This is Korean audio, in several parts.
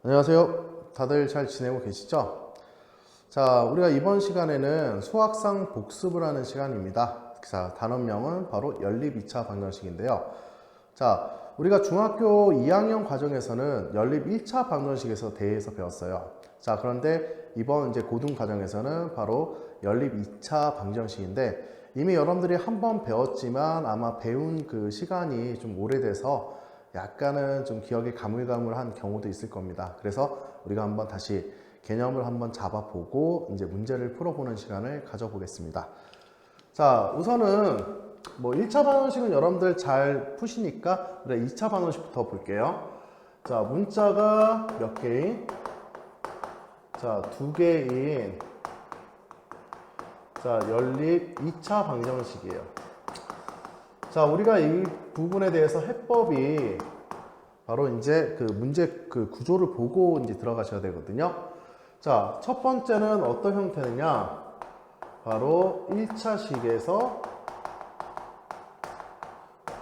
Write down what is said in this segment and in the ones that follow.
안녕하세요. 다들 잘 지내고 계시죠? 자, 우리가 이번 시간에는 수학상 복습을 하는 시간입니다. 자, 단원명은 바로 연립 2차 방정식인데요. 자, 우리가 중학교 2학년 과정에서는 연립 1차 방정식에서 대해서 배웠어요. 자, 그런데 이번 이제 고등 과정에서는 바로 연립 2차 방정식인데 이미 여러분들이 한번 배웠지만 아마 배운 그 시간이 좀 오래돼서 약간은 좀 기억이 가물가물한 경우도 있을 겁니다. 그래서 우리가 한번 다시 개념을 한번 잡아보고 이제 문제를 풀어보는 시간을 가져보겠습니다. 자, 우선은 뭐 1차 방정식은 여러분들 잘 푸시니까 우리가 2차 방정식부터 볼게요. 자, 문자가 몇 개인? 자, 2개인 자, 연립 2차 방정식이에요. 자, 우리가 이 부분에 대해서 해법이 바로 이제 그 문제 그 구조를 보고 이제 들어가셔야 되거든요. 자, 첫 번째는 어떤 형태느냐? 바로 1차식에서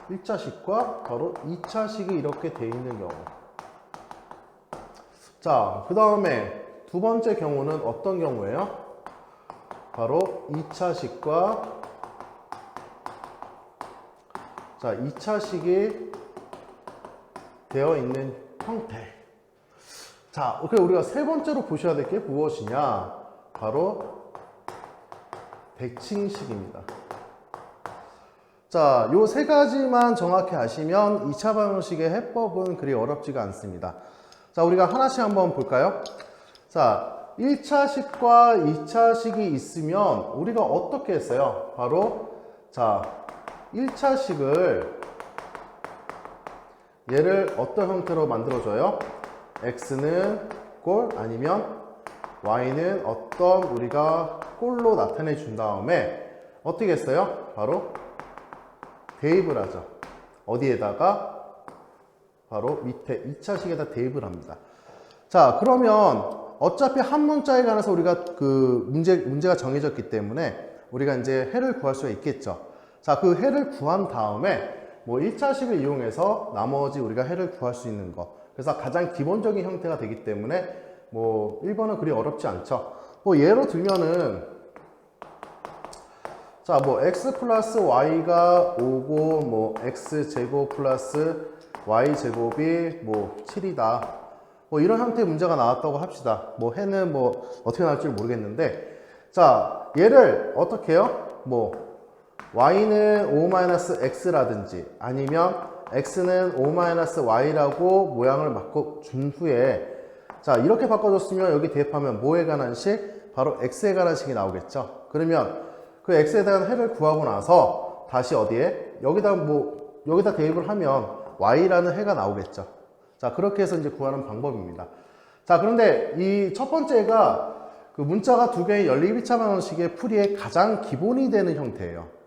1차식과 바로 2차식이 이렇게 돼 있는 경우. 자, 그 다음에 두 번째 경우는 어떤 경우예요? 바로 2차식과 자, 2차식이 되어 있는 형태. 자, 우리가 세 번째로 보셔야 될 게 무엇이냐? 바로 대칭식입니다. 자, 요 세 가지만 정확히 아시면 2차 방정식의 해법은 그리 어렵지가 않습니다. 자, 우리가 하나씩 한번 볼까요? 자, 1차식과 2차식이 있으면 우리가 어떻게 했어요? 바로 자, 1차식을 얘를 어떤 형태로 만들어줘요? x는 꼴 아니면 y는 어떤 우리가 꼴로 나타내 준 다음에 어떻게 했어요? 바로 대입을 하죠. 어디에다가? 바로 밑에 2차식에다 대입을 합니다. 자, 그러면 어차피 한 문자에 관해서 우리가 그 문제가 정해졌기 때문에 우리가 이제 해를 구할 수가 있겠죠. 자, 그 해를 구한 다음에 뭐 1차식을 이용해서 나머지 우리가 해를 구할 수 있는 거. 그래서 가장 기본적인 형태가 되기 때문에 뭐 1번은 그리 어렵지 않죠. 뭐 예로 들면은 자, 뭐 x 플러스 y가 5고 뭐 x 제곱 플러스 y 제곱이 뭐 7이다. 뭐 이런 형태의 문제가 나왔다고 합시다. 뭐 해는 뭐 어떻게 나올지 모르겠는데 자, 얘를 어떻게 해요? 뭐 y는 5-x라든지 아니면 x는 5-y라고 모양을 바꿔준 후에 자, 이렇게 바꿔줬으면 여기 대입하면 뭐에 관한 식? 바로 x에 관한 식이 나오겠죠. 그러면 그 x에 대한 해를 구하고 나서 다시 어디에? 여기다 대입을 하면 y라는 해가 나오겠죠. 자, 그렇게 해서 이제 구하는 방법입니다. 자, 그런데 이 첫 번째가 그 문자가 두 개의 연립 2차 방정식의 풀이의 가장 기본이 되는 형태예요.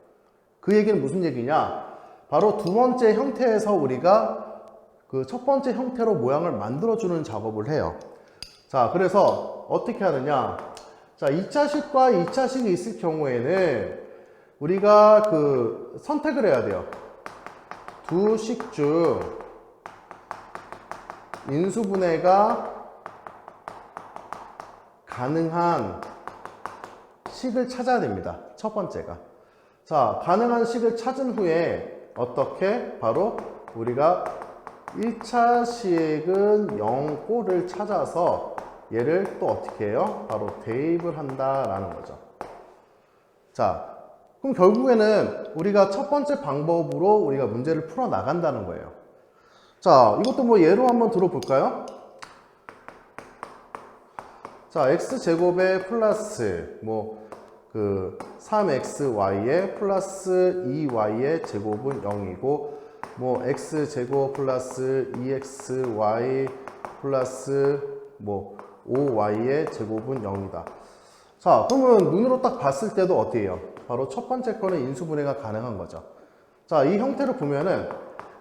그 얘기는 무슨 얘기냐? 바로 두 번째 형태에서 우리가 그 첫 번째 형태로 모양을 만들어주는 작업을 해요. 자, 그래서 어떻게 하느냐? 자, 2차식과 2차식이 있을 경우에는 우리가 그 선택을 해야 돼요. 두 식 중 인수분해가 가능한 식을 찾아야 됩니다. 첫 번째가. 자, 가능한 식을 찾은 후에 어떻게? 바로 우리가 1차식은 0꼴을 찾아서 얘를 또 어떻게 해요? 바로 대입을 한다라는 거죠. 자, 그럼 결국에는 우리가 첫 번째 방법으로 우리가 문제를 풀어 나간다는 거예요. 자, 이것도 뭐 예로 한번 들어볼까요? 자, x제곱에 플러스 그 3xy에 플러스 2y의 제곱은 0이고 뭐 x제곱 플러스 2xy 플러스 뭐 5y의 제곱은 0이다. 자, 그러면 눈으로 딱 봤을 때도 어떻게 해요? 바로 첫 번째 거는 인수분해가 가능한 거죠. 자, 이 형태를 보면은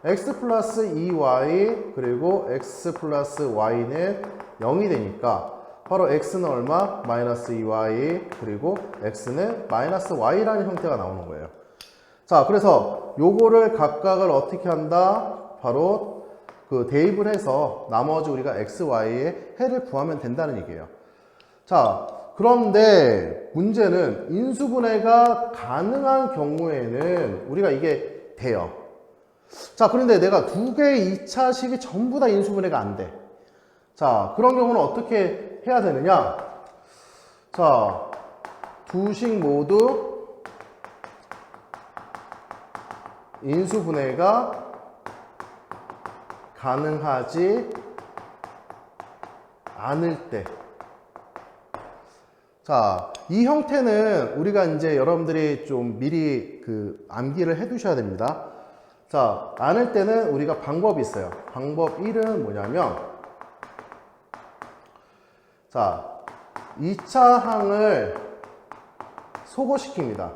x 플러스 2y 그리고 x 플러스 y는 0이 되니까 바로 x는 얼마? 마이너스 2y 그리고 x는 마이너스 y라는 형태가 나오는 거예요. 자, 그래서 요거를 각각을 어떻게 한다? 바로 그 대입을 해서 나머지 우리가 x, y의 해를 구하면 된다는 얘기예요. 자, 그런데 문제는 인수분해가 가능한 경우에는 우리가 이게 돼요. 자, 그런데 내가 두 개의 2차식이 전부 다 인수분해가 안 돼. 자, 그런 경우는 어떻게 해야 되느냐? 자, 두 식 모두 인수분해가 가능하지 않을 때. 자, 이 형태는 우리가 이제 여러분들이 좀 미리 그 암기를 해 두셔야 됩니다. 자, 않을 때는 우리가 방법이 있어요. 방법 1은 뭐냐면, 자, 2차 항을 소거시킵니다.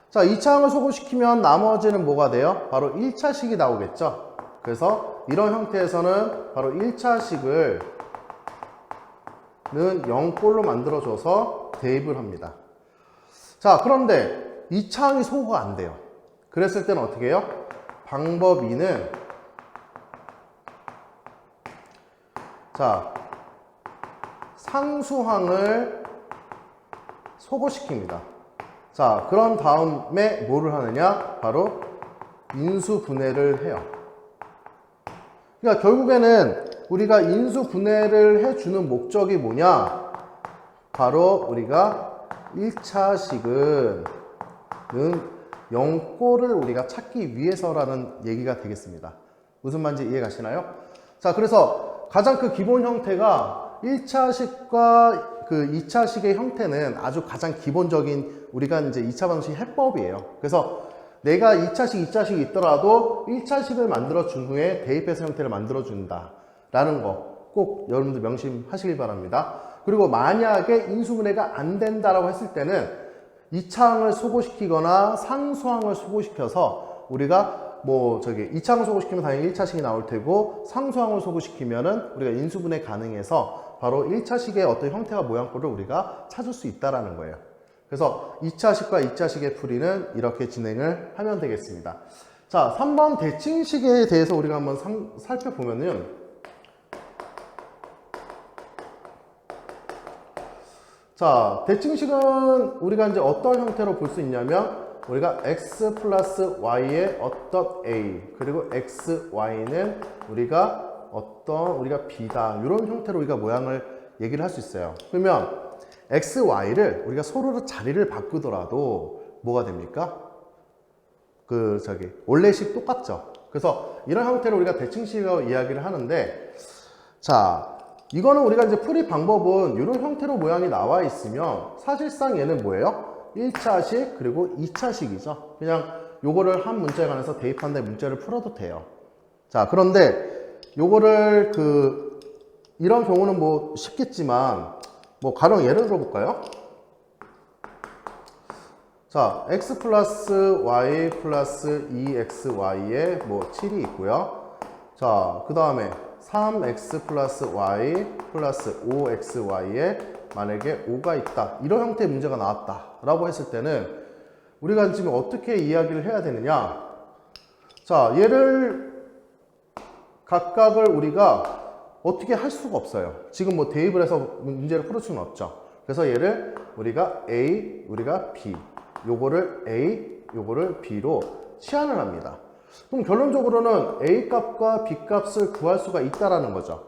자, 2차 항을 소거시키면 나머지는 뭐가 돼요? 바로 1차식이 나오겠죠? 그래서 이런 형태에서는 바로 1차식을 는 0꼴로 만들어줘서 대입을 합니다. 자, 그런데 2차 항이 소거가 안 돼요. 그랬을 때는 어떻게 해요? 방법 2는 자, 상수항을 소거시킵니다. 자, 그런 다음에 뭐를 하느냐? 바로 인수분해를 해요. 그러니까 결국에는 우리가 인수분해를 해주는 목적이 뭐냐? 바로 우리가 1차식은 0꼴을 우리가 찾기 위해서라는 얘기가 되겠습니다. 무슨 말인지 이해가시나요? 자, 그래서 가장 그 기본 형태가 1차식과 그 2차식의 형태는 아주 가장 기본적인 우리가 이제 2차 방식 해법이에요. 그래서 내가 2차식, 2차식이 있더라도 1차식을 만들어준 후에 대입해서 형태를 만들어준다 라는 거 꼭 여러분들 명심하시길 바랍니다. 그리고 만약에 인수분해가 안 된다라고 했을 때는 2차항을 소거시키거나 상수항을 소거시켜서 우리가 뭐 저기 2차항을 소거시키면 당연히 1차식이 나올 테고 상수항을 소거시키면은 우리가 인수분해 가능해서 바로 1차식의 어떤 형태와 모양꼴을 우리가 찾을 수 있다라는 거예요. 그래서 2차식과 2차식의 풀이는 이렇게 진행을 하면 되겠습니다. 자, 3번 대칭식에 대해서 우리가 한번 살펴보면은, 자, 대칭식은 우리가 이제 어떤 형태로 볼 수 있냐면, 우리가 x 플러스 y의 어떤 a, 그리고 x, y는 우리가 b다. 이런 형태로 우리가 모양을 얘기를 할 수 있어요. 그러면 x, y를 우리가 서로 자리를 바꾸더라도 뭐가 됩니까? 원래식 똑같죠. 그래서 이런 형태로 우리가 대칭식이라고 이야기를 하는데, 자, 이거는 우리가 이제 풀이 방법은 이런 형태로 모양이 나와 있으면 사실상 얘는 뭐예요? 1차식 그리고 2차식이죠. 그냥 요거를 한 문자에 관해서 대입한 다음에 문제를 풀어도 돼요. 자, 그런데 요거를 이런 경우는 뭐 쉽겠지만 뭐 가령 예를 들어 볼까요? 자, x 플러스 y 플러스 2xy에 뭐 7이 있고요. 자, 그 다음에 3x 플러스 y 플러스 5xy에 만약에 5가 있다. 이런 형태의 문제가 나왔다 라고 했을 때는 우리가 지금 어떻게 이야기를 해야 되느냐? 자, 얘를 각각을 우리가 어떻게 할 수가 없어요. 지금 뭐 대입을 해서 문제를 풀을 수는 없죠. 그래서 얘를 우리가 A, 우리가 B, 요거를 A, 요거를 B로 치환을 합니다. 그럼 결론적으로는 A 값과 B 값을 구할 수가 있다라는 거죠.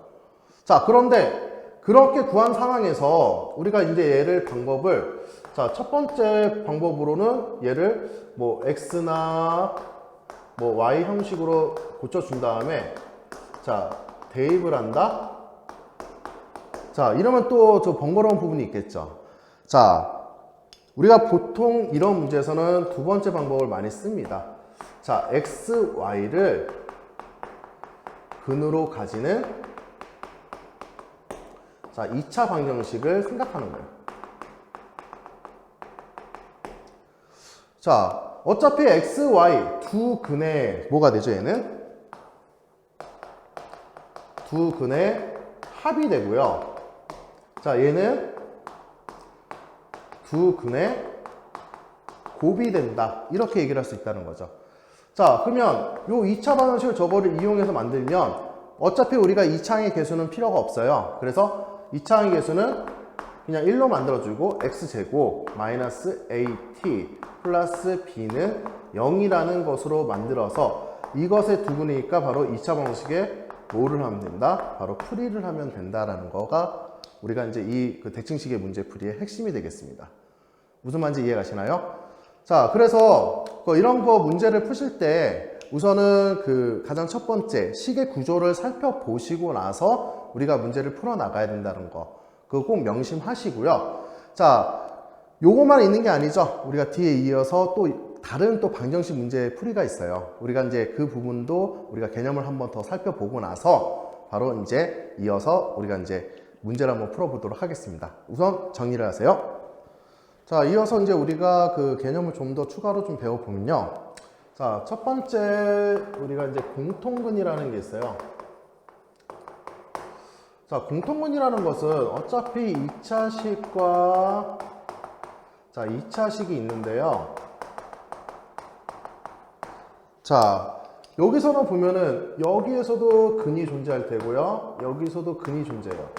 자, 그런데 그렇게 구한 상황에서 우리가 이제 얘를 방법을, 자, 첫 번째 방법으로는 얘를 뭐 X나 뭐 Y 형식으로 고쳐준 다음에, 자, 대입을 한다. 자, 이러면 또 저 번거로운 부분이 있겠죠. 자, 우리가 보통 이런 문제에서는 두 번째 방법을 많이 씁니다. 자, x, y를 근으로 가지는, 자, 2차 방정식을 생각하는 거예요. 자, 어차피 x, y 두 근의 뭐가 되죠, 얘는? 두 근의 합이 되고요. 자, 얘는 두 근의 곱이 된다. 이렇게 얘기를 할 수 있다는 거죠. 자, 그러면 요 2차 방정식을 저거를 이용해서 만들면 어차피 우리가 2차항의 개수는 필요가 없어요. 그래서 2차항의 개수는 그냥 1로 만들어주고 x제곱 마이너스 at 플러스 b는 0이라는 것으로 만들어서 이것의 두분이니까 바로 2차 방식에 뭐를 하면 된다? 바로 풀이를 하면 된다라는 거가 우리가 이제 이 그 대칭식의 문제 풀이의 핵심이 되겠습니다. 무슨 말인지 이해가시나요? 자, 그래서 이런 거 문제를 푸실 때 우선은 그 가장 첫 번째 식의 구조를 살펴보시고 나서 우리가 문제를 풀어 나가야 된다는 거. 그거 꼭 명심하시고요. 자, 요거만 있는 게 아니죠. 우리가 뒤에 이어서 또 다른 또 방정식 문제 풀이가 있어요. 우리가 이제 그 부분도 우리가 개념을 한번 더 살펴보고 나서 바로 이제 이어서 우리가 이제 문제를 한번 풀어보도록 하겠습니다. 우선 정리를 하세요. 자, 이어서 이제 우리가 그 개념을 좀 더 추가로 좀 배워보면요. 자, 첫 번째 우리가 이제 공통근이라는 게 있어요. 자, 공통근이라는 것은 어차피 2차식과 자, 2차식이 있는데요. 자, 여기서는 보면은 여기에서도 근이 존재할 테고요. 여기서도 근이 존재해요.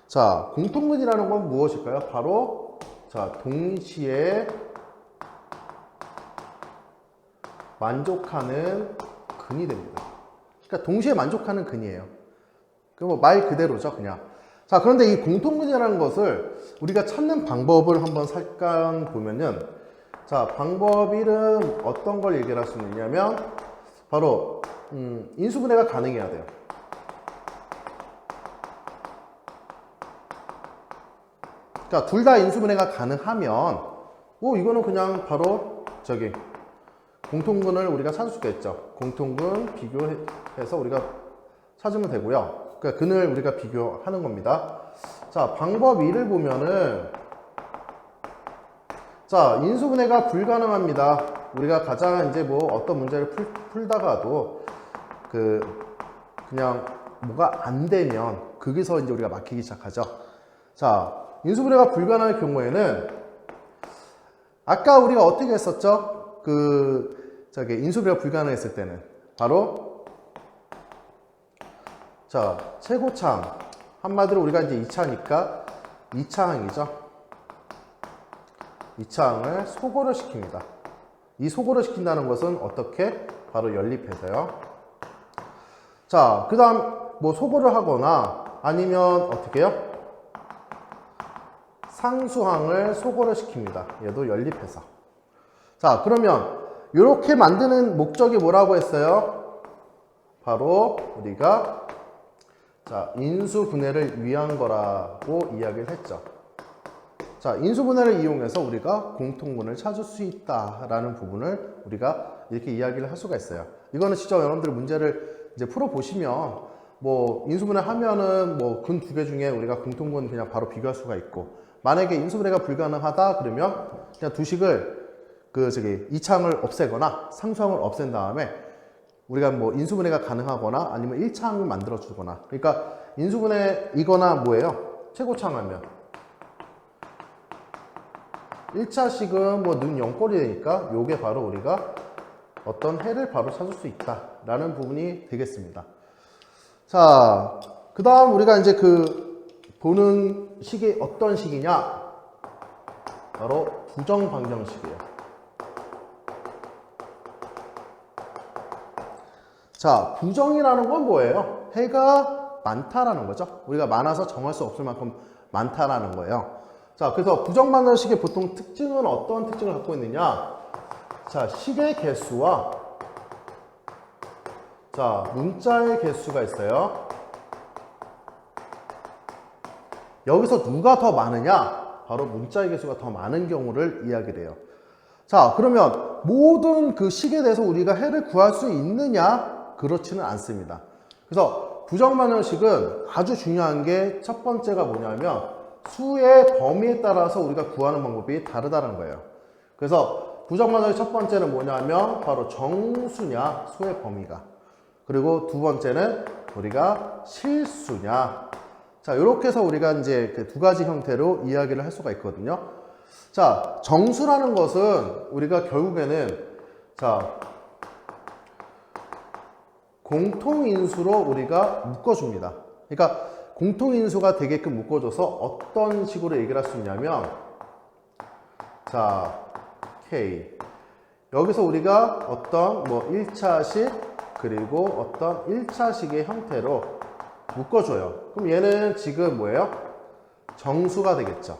자, 공통근이라는 건 무엇일까요? 바로 자, 동시에 만족하는 근이 됩니다. 그러니까 동시에 만족하는 근이에요. 그 뭐 말 그대로죠, 그냥. 자, 그런데 이 공통근이라는 것을 우리가 찾는 방법을 한번 잠깐 보면은 자, 방법 1은 어떤 걸 얘기를 할 수 있느냐면 바로 인수분해가 가능해야 돼요. 그러니까 둘 다 인수분해가 가능하면 이거는 그냥 바로 저기 공통근을 우리가 찾을 수가 있죠. 공통근 비교해서 우리가 찾으면 되고요. 그러니까 근을 우리가 비교하는 겁니다. 자, 방법 2를 보면은 자, 인수분해가 불가능합니다. 우리가 가장 이제 뭐 어떤 문제를 풀다가도 그냥 뭐가 안 되면 거기서 이제 우리가 막히기 시작하죠. 자, 인수분해가 불가능할 경우에는 아까 우리가 어떻게 했었죠? 저기 인수분해가 불가능했을 때는 바로 자, 최고차항 한마디로 우리가 이제 2차니까 2차항이죠. 2차항을 소거를 시킵니다. 이 소거를 시킨다는 것은 어떻게? 바로 연립해서요. 자, 그 다음 뭐 소거를 하거나 아니면 어떻게 해요? 상수항을 소거를 시킵니다. 얘도 연립해서. 자, 그러면 이렇게 만드는 목적이 뭐라고 했어요? 바로 우리가 자, 인수분해를 위한 거라고 이야기를 했죠. 자, 인수분해를 이용해서 우리가 공통분을 찾을 수 있다라는 부분을 우리가 이렇게 이야기를 할 수가 있어요. 이거는 진짜 여러분들 문제를 이제 풀어보시면 뭐 인수분해 하면은 뭐 근 두 개 중에 우리가 공통분 그냥 바로 비교할 수가 있고, 만약에 인수분해가 불가능하다 그러면 그냥 두 식을 저기 2차항을 없애거나 상수항을 없앤 다음에 우리가 뭐 인수분해가 가능하거나 아니면 1차항을 만들어 주거나, 그러니까 인수분해 이거나 뭐예요? 최고차항 하면 1차식은 뭐 는 0꼴이 되니까 요게 바로 우리가 어떤 해를 바로 찾을 수 있다라는 부분이 되겠습니다. 자, 그 다음 우리가 이제 보는 식이 어떤 식이냐? 바로 부정방정식이에요. 자, 부정이라는 건 뭐예요? 해가 많다라는 거죠. 우리가 많아서 정할 수 없을 만큼 많다라는 거예요. 자, 그래서 부정방정식의 보통 특징은 어떤 특징을 갖고 있느냐? 자, 식의 개수와 자, 문자의 개수가 있어요. 여기서 누가 더 많으냐? 바로 문자의 개수가 더 많은 경우를 이야기를 해요. 자, 그러면 모든 그 식에 대해서 우리가 해를 구할 수 있느냐? 그렇지는 않습니다. 그래서 부정방정식은 아주 중요한 게 첫 번째가 뭐냐면 수의 범위에 따라서 우리가 구하는 방법이 다르다는 거예요. 그래서 부정방정식 첫 번째는 뭐냐면 바로 정수냐 수의 범위가, 그리고 두 번째는 우리가 실수냐. 자, 이렇게 해서 우리가 이제 그 두 가지 형태로 이야기를 할 수가 있거든요. 자, 정수라는 것은 우리가 결국에는 자, 공통인수로 우리가 묶어줍니다. 그러니까 공통인수가 되게끔 묶어줘서 어떤 식으로 얘기를 할 수 있냐면, 자, K. 여기서 우리가 어떤 뭐 1차식 그리고 어떤 1차식의 형태로 묶어줘요. 그럼 얘는 지금 뭐예요? 정수가 되겠죠.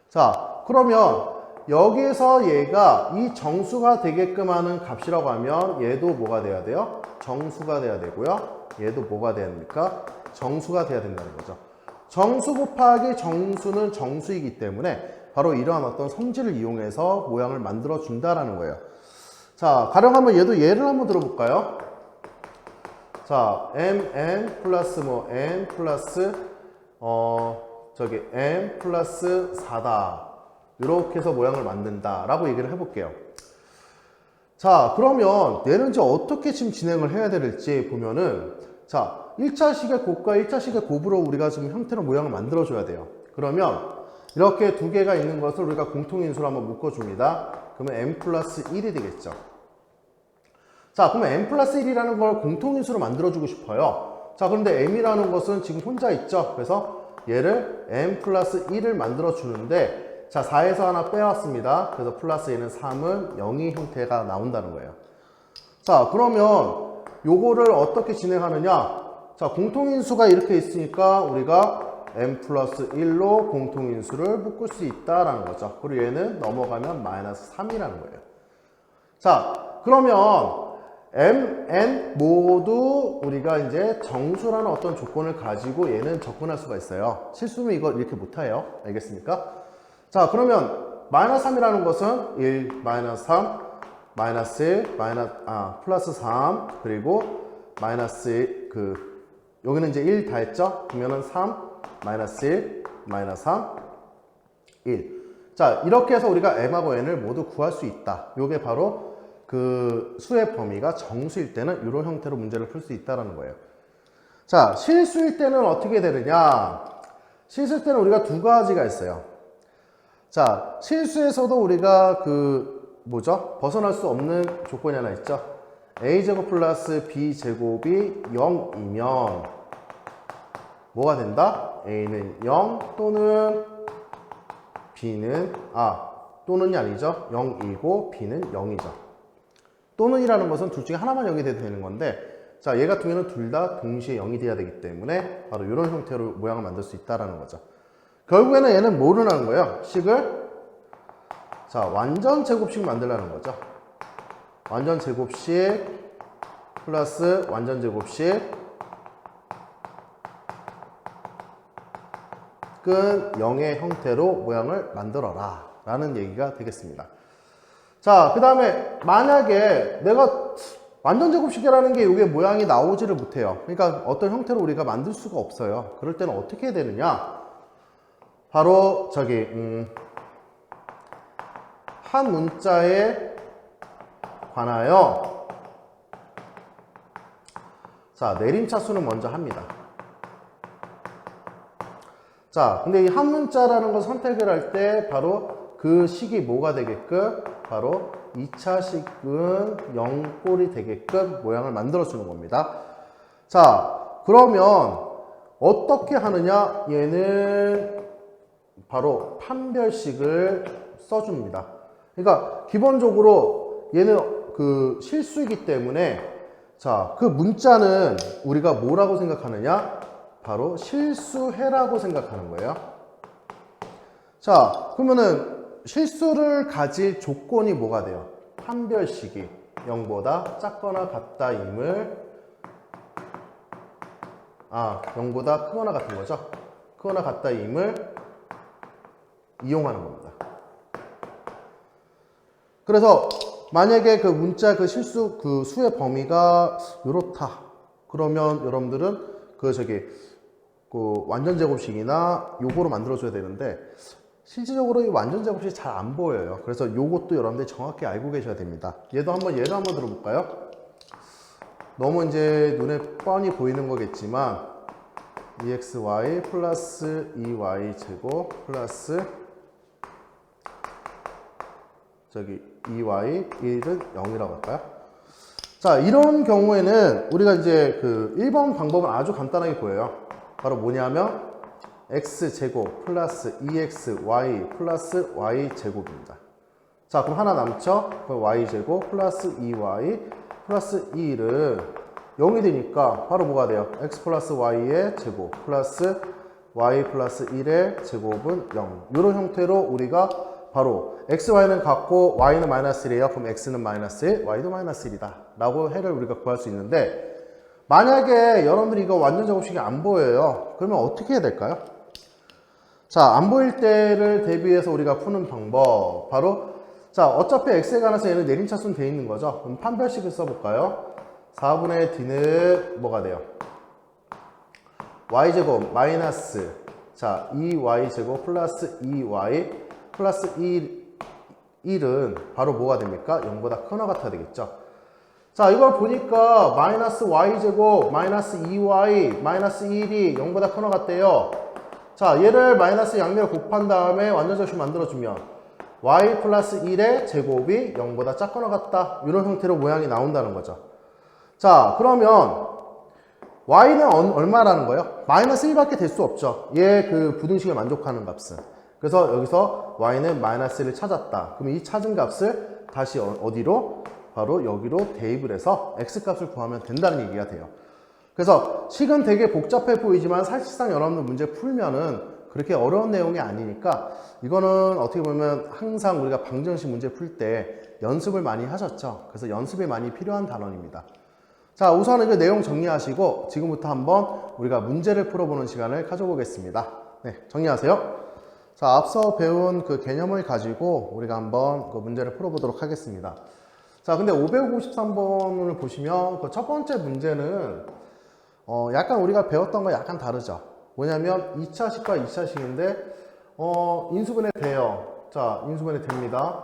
자, 그러면 여기서 얘가 이 정수가 되게끔 하는 값이라고 하면 얘도 뭐가 돼야 돼요? 정수가 돼야 되고요. 얘도 뭐가 돼야 됩니까? 정수가 돼야 된다는 거죠. 정수 곱하기 정수는 정수이기 때문에 바로 이러한 어떤 성질을 이용해서 모양을 만들어 준다라는 거예요. 자, 가령 한번 얘도 예를 한번 들어볼까요? 자, mn 플러스 뭐 n 플러스 m 플러스 4다. 이렇게 해서 모양을 만든다 라고 얘기를 해볼게요. 자, 그러면 얘는 이제 어떻게 지금 진행을 해야 될지 보면은, 자, 1차식의 곱과 1차식의 곱으로 우리가 지금 형태로 모양을 만들어 줘야 돼요. 그러면 이렇게 두 개가 있는 것을 우리가 공통인수로 한번 묶어줍니다. 그러면 m 플러스 1이 되겠죠. 자, 그러면 m 플러스 1이라는 걸 공통인수로 만들어주고 싶어요. 자, 그런데 m이라는 것은 지금 혼자 있죠. 그래서 얘를 m 플러스 1을 만들어주는데, 자, 4에서 하나 빼왔습니다. 그래서 플러스 얘는 3은 0의 형태가 나온다는 거예요. 자, 그러면 요거를 어떻게 진행하느냐. 자, 공통인수가 이렇게 있으니까 우리가 m 플러스 1로 공통인수를 묶을 수 있다라는 거죠. 그리고 얘는 넘어가면 마이너스 3이라는 거예요. 자, 그러면 m, n 모두 우리가 이제 정수라는 어떤 조건을 가지고 얘는 접근할 수가 있어요. 실수면 이거 이렇게 못해요. 알겠습니까? 자, 그러면 마이너스 3이라는 것은 1, 마이너스 3, 마이너스 1, 플러스 3, 그리고 마이너스 여기는 이제 1 다 했죠? 그러면은 3, 마이너스 1, 마이너스 3, 1. 자, 이렇게 해서 우리가 m하고 n을 모두 구할 수 있다. 요게 바로 그 수의 범위가 정수일 때는 이런 형태로 문제를 풀 수 있다는 거예요. 자, 실수일 때는 어떻게 되느냐? 실수일 때는 우리가 두 가지가 있어요. 자, 실수에서도 우리가 벗어날 수 없는 조건이 하나 있죠. a제곱 플러스 b제곱이 0이면 뭐가 된다? a는 0 또는 b는 또는이 아니죠. 0이고 b는 0이죠. 또는이라는 것은 둘 중에 하나만 0이 돼도 되는 건데, 자, 얘 같은 경우는 둘 다 동시에 0이 돼야 되기 때문에 바로 이런 형태로 모양을 만들 수 있다는 거죠. 결국에는 얘는 뭐를 하는 거예요? 식을, 자, 완전 제곱식 만들라는 거죠. 완전 제곱식 플러스 완전 제곱식 끈 0의 형태로 모양을 만들어라 라는 얘기가 되겠습니다. 자, 그 다음에 만약에 내가 완전 제곱식이라는 게 이게 모양이 나오지를 못해요. 그러니까 어떤 형태로 우리가 만들 수가 없어요. 그럴 때는 어떻게 해야 되느냐? 바로 한 문자에 관하여, 자, 내림차수는 먼저 합니다. 자, 근데 이 한 문자라는 걸 선택을 할 때 바로 그 식이 뭐가 되게끔, 바로 2차식은 0꼴이 되게끔 모양을 만들어 주는 겁니다. 자, 그러면 어떻게 하느냐? 얘는 바로 판별식을 써줍니다. 그러니까 기본적으로 얘는 그 실수이기 때문에, 자, 그 문자는 우리가 뭐라고 생각하느냐? 바로 실수해라고 생각하는 거예요. 자, 그러면은 실수를 가질 조건이 뭐가 돼요? 판별식이 0보다 작거나 같다임을, 0보다 크거나 같은 거죠. 크거나 같다임을 이용하는 겁니다. 그래서 만약에 그 문자 그 실수 그 수의 범위가 이렇다. 그러면 여러분들은 그 완전 제곱식이나 요거로 만들어줘야 되는데, 실질적으로 이 완전 제곱식이 잘 안 보여요. 그래서 요것도 여러분들이 정확히 알고 계셔야 됩니다. 예를 한번 들어볼까요? 너무 이제 눈에 뻔히 보이는 거겠지만, 2xy 플러스 2y 제곱 플러스 2y 1은 0이라고 할까요? 자, 이런 경우에는 우리가 이제 그 1번 방법은 아주 간단하게 보여요. 바로 뭐냐면 x제곱 플러스 2xy 플러스 y제곱입니다. 자, 그럼 하나 남죠? 그럼 y제곱 플러스 2y 플러스 2는 0이 되니까 바로 뭐가 돼요? x 플러스 y의 제곱 플러스 y 플러스 1의 제곱은 0. 이런 형태로 우리가 바로 x, y는 같고 y는 마이너스 1이에요. 그럼 x는 마이너스 1, y도 마이너스 1이다 라고 해를 우리가 구할 수 있는데, 만약에 여러분들이 이거 완전 제곱식이 안 보여요. 그러면 어떻게 해야 될까요? 자, 안 보일 때를 대비해서 우리가 푸는 방법, 바로 자, 어차피 x에 관해서 얘는 내림차순 돼 있는 거죠. 그럼 판별식을 써볼까요? 4분의 d는 뭐가 돼요? y제곱 마이너스, 자, 2y제곱 플러스 2y 플러스 1은 바로 뭐가 됩니까? 0보다 크거나 같아야 되겠죠. 자, 이걸 보니까 마이너스 y제곱 마이너스 2y 마이너스 1이 0보다 크거나 같대요. 자, 얘를 마이너스 양면을 곱한 다음에 완전제곱식 만들어주면 y 플러스 1의 제곱이 0보다 작거나 같다. 이런 형태로 모양이 나온다는 거죠. 자, 그러면 y는 얼마라는 거예요? 마이너스 1밖에 될 수 없죠. 얘 그 부등식을 만족하는 값은. 그래서 여기서 y는 마이너스 1을 찾았다. 그럼 이 찾은 값을 다시 어디로? 바로 여기로 대입을 해서 x값을 구하면 된다는 얘기가 돼요. 그래서 식은 되게 복잡해 보이지만 사실상 여러분들 문제 풀면은 그렇게 어려운 내용이 아니니까, 이거는 어떻게 보면 항상 우리가 방정식 문제 풀 때 연습을 많이 하셨죠. 그래서 연습이 많이 필요한 단원입니다. 자, 우선은 그 내용 정리하시고 지금부터 한번 우리가 문제를 풀어보는 시간을 가져보겠습니다. 네, 정리하세요. 자, 앞서 배운 그 개념을 가지고 우리가 한번 그 문제를 풀어보도록 하겠습니다. 자, 근데 553번을 보시면 그 첫 번째 문제는 약간 우리가 배웠던 거 약간 다르죠. 뭐냐면 2차식과 2차식인데 인수분해 돼요. 자, 인수분해 됩니다.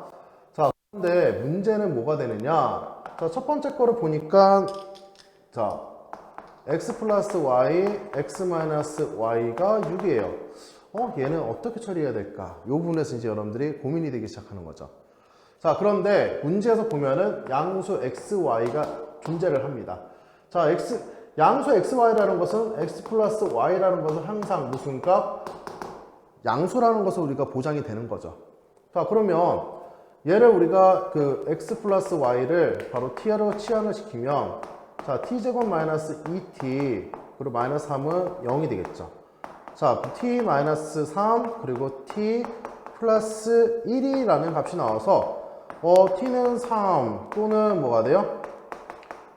자, 근데 문제는 뭐가 되느냐? 자, 첫 번째 거를 보니까 자, x 플러스 y, x 마이너스 y가 6이에요. 얘는 어떻게 처리해야 될까? 이 부분에서 이제 여러분들이 고민이 되기 시작하는 거죠. 자, 그런데 문제에서 보면은 양수 x, y가 존재를 합니다. 자, 양수 x, y라는 것은 x 플러스 y라는 것은 항상 무슨 값? 양수라는 것을 우리가 보장이 되는 거죠. 자, 그러면 얘를 우리가 그 x 플러스 y를 바로 t로 치환을 시키면, 자, t제곱 마이너스 2t 그리고 마이너스 3은 0이 되겠죠. 자, t 마이너스 3 그리고 t 플러스 1이라는 값이 나와서 t는 3 또는 뭐가 돼요?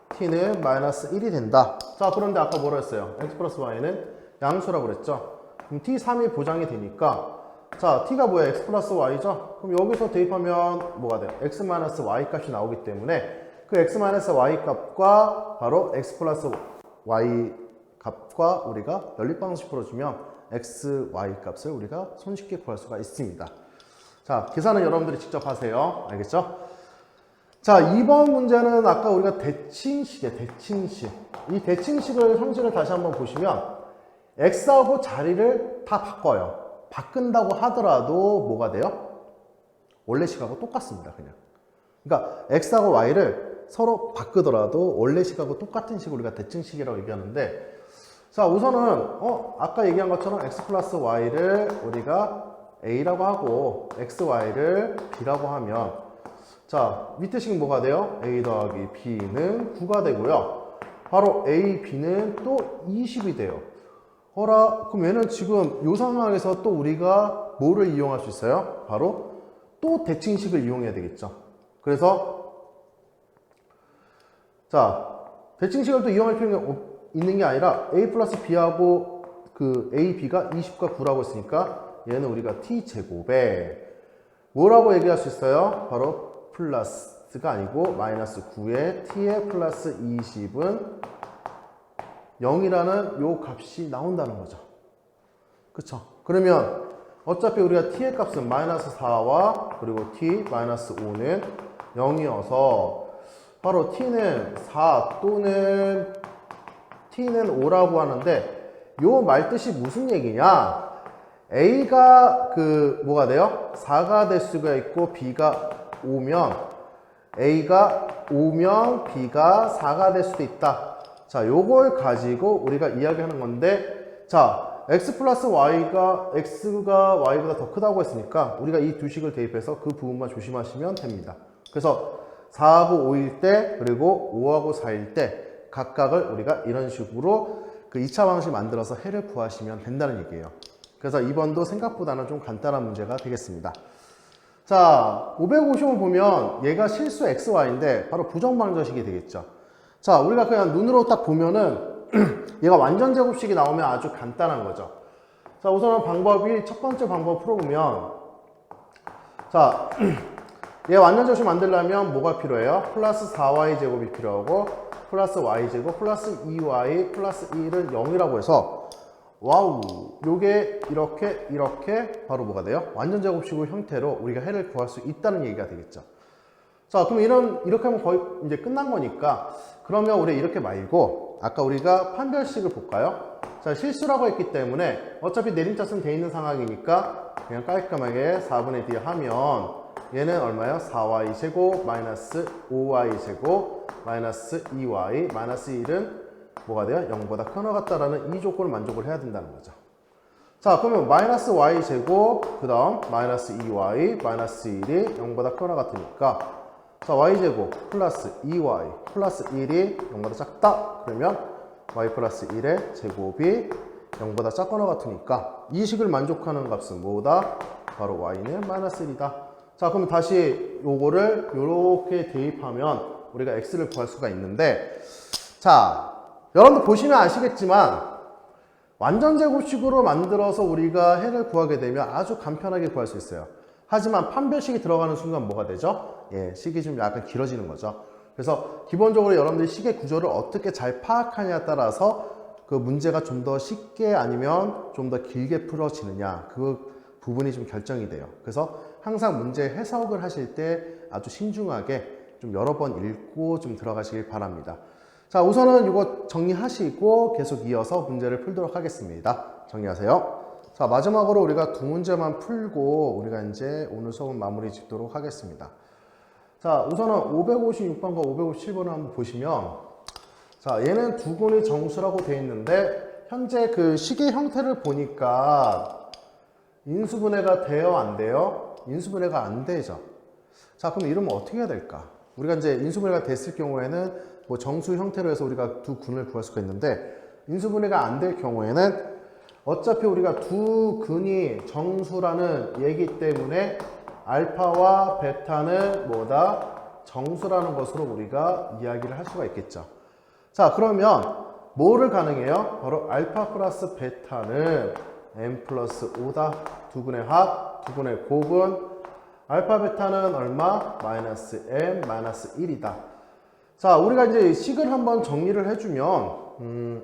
t는 마이너스 1이 된다. 자, 그런데 아까 뭐라 했어요? x 플러스 y는 양수라고 그랬죠. 그럼 t3이 보장이 되니까, 자, t가 뭐야? x 플러스 y죠? 그럼 여기서 대입하면 뭐가 돼요? x 마이너스 y 값이 나오기 때문에 그 x 마이너스 y 값과 바로 x 플러스 y 값과 우리가 연립방정식 풀어주면 x, y 값을 우리가 손쉽게 구할 수가 있습니다. 자, 계산은 여러분들이 직접 하세요. 알겠죠? 자, 2번 문제는 아까 우리가 대칭식이에요. 대칭식. 이 대칭식을 형식을 다시 한번 보시면 x하고 자리를 다 바꿔요. 바꾼다고 하더라도 뭐가 돼요? 원래 식하고 똑같습니다. 그냥. 그러니까 x하고 y를 서로 바꾸더라도 원래 식하고 똑같은 식을 우리가 대칭식이라고 얘기하는데, 자, 우선은 아까 얘기한 것처럼 x 플러스 y를 우리가 a라고 하고 x, y를 b라고 하면, 자, 밑에 식은 뭐가 돼요? a 더하기 b는 9가 되고요. 바로 a, b는 또 20이 돼요. 그럼 얘는 지금 이 상황에서 또 우리가 뭐를 이용할 수 있어요? 바로 또 대칭식을 이용해야 되겠죠. 그래서 자, 대칭식을 또 이용할 필요가 있는 게 아니라 a 플러스 b하고 그 a, b가 20과 9라고 했으니까 얘는 우리가 t제곱에 뭐라고 얘기할 수 있어요? 바로 플러스가 아니고 마이너스 9에 t의 플러스 20은 0이라는 요 값이 나온다는 거죠. 그쵸? 그러면 어차피 우리가 t의 값은 마이너스 4와 그리고 t 마이너스 5는 0이어서 바로 t는 4 또는 t는 5라고 하는데, 요 말뜻이 무슨 얘기냐? a가 그 뭐가 돼요? 4가 될 수가 있고 b가 5면 A가 5면 B가 4가 될 수도 있다. 자, 요걸 가지고 우리가 이야기하는 건데, 자, x 플러스 y가 x가 y보다 더 크다고 했으니까 우리가 이 두 식을 대입해서 그 부분만 조심하시면 됩니다. 그래서 4하고 5일 때, 그리고 5하고 4일 때 각각을 우리가 이런 식으로 그 2차 방식 만들어서 해를 구하시면 된다는 얘기예요. 그래서 이번도 생각보다는 좀 간단한 문제가 되겠습니다. 자, 550을 보면 얘가 실수 xy인데 바로 부정방정식이 되겠죠. 자, 우리가 그냥 눈으로 딱 보면은 얘가 완전 제곱식이 나오면 아주 간단한 거죠. 자, 우선은 방법이 첫 번째 방법 풀어보면, 자, 얘 완전 제곱식 만들려면 뭐가 필요해요? 플러스 4y 제곱이 필요하고 플러스 y 제곱 플러스 2y 플러스 1은 0이라고 해서, 와우, 요게 이렇게 바로 뭐가 돼요? 완전 제곱식의 형태로 우리가 해를 구할 수 있다는 얘기가 되겠죠. 자, 그럼 이렇게 하면 거의 이제 끝난 거니까, 그러면 우리 이렇게 말고 아까 우리가 판별식을 볼까요? 자, 실수라고 했기 때문에 어차피 내림차순 돼 있는 상황이니까 그냥 깔끔하게 4분의 D 하면 얘는 얼마예요? 4y 제곱 마이너스 5y 제곱 마이너스 2y 마이너스 1은 뭐가 돼요? 0보다 큰 것 같다라는 이 조건을 만족을 해야 된다는 거죠. 자, 그러면 마이너스 y 제곱 그 다음 마이너스 2y 마이너스 1이 0보다 큰 것 같으니까, 자, y제곱 플러스 2y 플러스 1이 0보다 작다. 그러면 y 플러스 1의 제곱이 0보다 작거나 같으니까 이 식을 만족하는 값은 뭐다? 바로 y는 마이너스 1이다. 자, 그럼 다시 요거를 요렇게 대입하면 우리가 x를 구할 수가 있는데, 자, 여러분들 보시면 아시겠지만 완전 제곱식으로 만들어서 우리가 해를 구하게 되면 아주 간편하게 구할 수 있어요. 하지만 판별식이 들어가는 순간 뭐가 되죠? 예, 식이 좀 약간 길어지는 거죠. 그래서 기본적으로 여러분들이 식의 구조를 어떻게 잘 파악하냐에 따라서 그 문제가 좀 더 쉽게 아니면 좀 더 길게 풀어지느냐, 그 부분이 좀 결정이 돼요. 그래서 항상 문제 해석을 하실 때 아주 신중하게 좀 여러 번 읽고 좀 들어가시길 바랍니다. 자, 우선은 이거 정리하시고 계속 이어서 문제를 풀도록 하겠습니다. 정리하세요. 자, 마지막으로 우리가 두 문제만 풀고 우리가 이제 오늘 수업은 마무리 짓도록 하겠습니다. 자, 우선은 556번과 557번을 한번 보시면, 자, 얘는 두 군이 정수라고 되어 있는데 현재 그 식의 형태를 보니까 인수분해가 돼요, 안 돼요? 인수분해가 안 되죠. 자, 그럼 이러면 어떻게 해야 될까? 우리가 이제 인수분해가 됐을 경우에는 뭐 정수 형태로 해서 우리가 두 군을 구할 수가 있는데, 인수분해가 안 될 경우에는 어차피 우리가 두 근이 정수라는 얘기 때문에 알파와 베타는 뭐다? 정수라는 것으로 우리가 이야기를 할 수가 있겠죠. 자, 그러면 뭐를 가능해요? 바로 알파 플러스 베타는 n 플러스 5다. 두 근의 합, 두 근의 곱은 알파 베타는 얼마? 마이너스 m 마이너스 1이다. 자, 우리가 이제 식을 한번 정리를 해주면,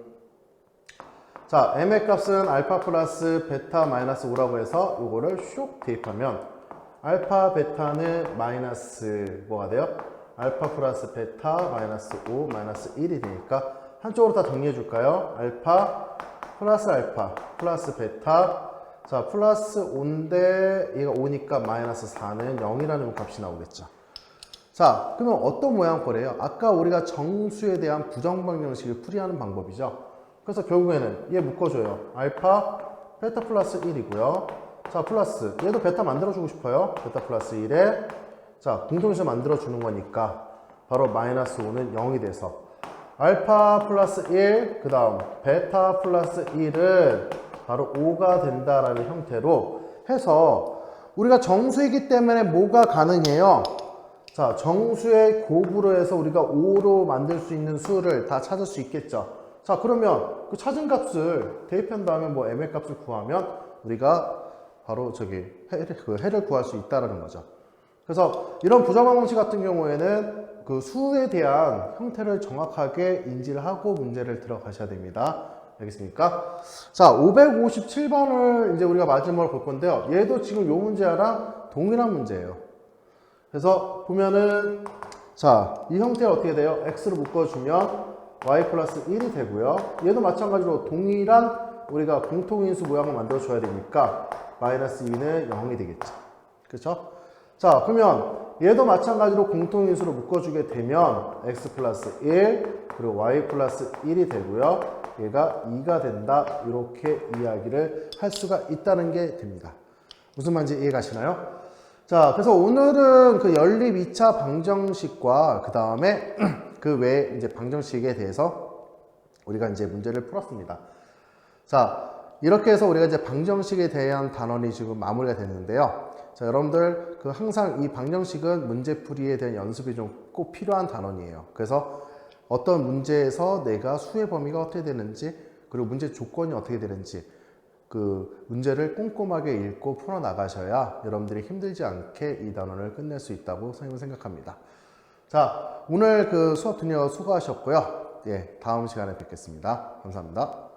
자, m의 값은 알파 플러스 베타 마이너스 5라고 해서 요거를 슉 대입하면 알파 베타는 마이너스 뭐가 돼요? 알파 플러스 베타 마이너스 5 마이너스 1이 되니까 한쪽으로 다 정리해 줄까요? 알파 플러스 베타, 자, 플러스 5인데 얘가 5니까 마이너스 4는 0이라는 값이 나오겠죠. 자, 그러면 어떤 모양 거래요? 아까 우리가 정수에 대한 부정방정식을 풀이하는 방법이죠. 그래서 결국에는 얘 묶어줘요. 알파 베타 플러스 1이고요. 자, 플러스 얘도 베타 만들어주고 싶어요. 베타 플러스 1에 자, 공통에서 만들어주는 거니까 바로 마이너스 5는 0이 돼서 알파 플러스 1, 그 다음 베타 플러스 1은 바로 5가 된다라는 형태로 해서 우리가 정수이기 때문에 뭐가 가능해요? 자, 정수의 곱으로 해서 우리가 5로 만들 수 있는 수를 다 찾을 수 있겠죠. 자, 그러면 그 찾은 값을 대입한 다음에 뭐 m의 값을 구하면 우리가 바로 해를 구할 수 있다는 거죠. 그래서 이런 부정방정식 같은 경우에는 그 수에 대한 형태를 정확하게 인지를 하고 문제를 들어가셔야 됩니다. 알겠습니까? 자, 557번을 이제 우리가 마지막으로 볼 건데요. 얘도 지금 이 문제랑 동일한 문제예요. 그래서 보면은 자, 이 형태 어떻게 돼요? x를 묶어주면 y 플러스 1이 되고요. 얘도 마찬가지로 동일한 우리가 공통인수 모양을 만들어줘야 되니까 마이너스 2는 0이 되겠죠. 그렇죠? 자, 그러면 얘도 마찬가지로 공통인수로 묶어주게 되면 x 플러스 1 그리고 y 플러스 1이 되고요. 얘가 2가 된다. 이렇게 이야기를 할 수가 있다는 게 됩니다. 무슨 말인지 이해가시나요? 자, 그래서 오늘은 그 연립 2차 방정식과 그 다음에 그 외 이제 방정식에 대해서 우리가 이제 문제를 풀었습니다. 자, 이렇게 해서 우리가 이제 방정식에 대한 단원이 지금 마무리가 됐는데요. 자, 여러분들 그 항상 이 방정식은 문제풀이에 대한 연습이 좀 꼭 필요한 단원이에요. 그래서 어떤 문제에서 내가 수의 범위가 어떻게 되는지 그리고 문제 조건이 어떻게 되는지 그 문제를 꼼꼼하게 읽고 풀어 나가셔야 여러분들이 힘들지 않게 이 단원을 끝낼 수 있다고 선생님은 생각합니다. 자, 오늘 그 수업 드디어 수고하셨고요. 예, 다음 시간에 뵙겠습니다. 감사합니다.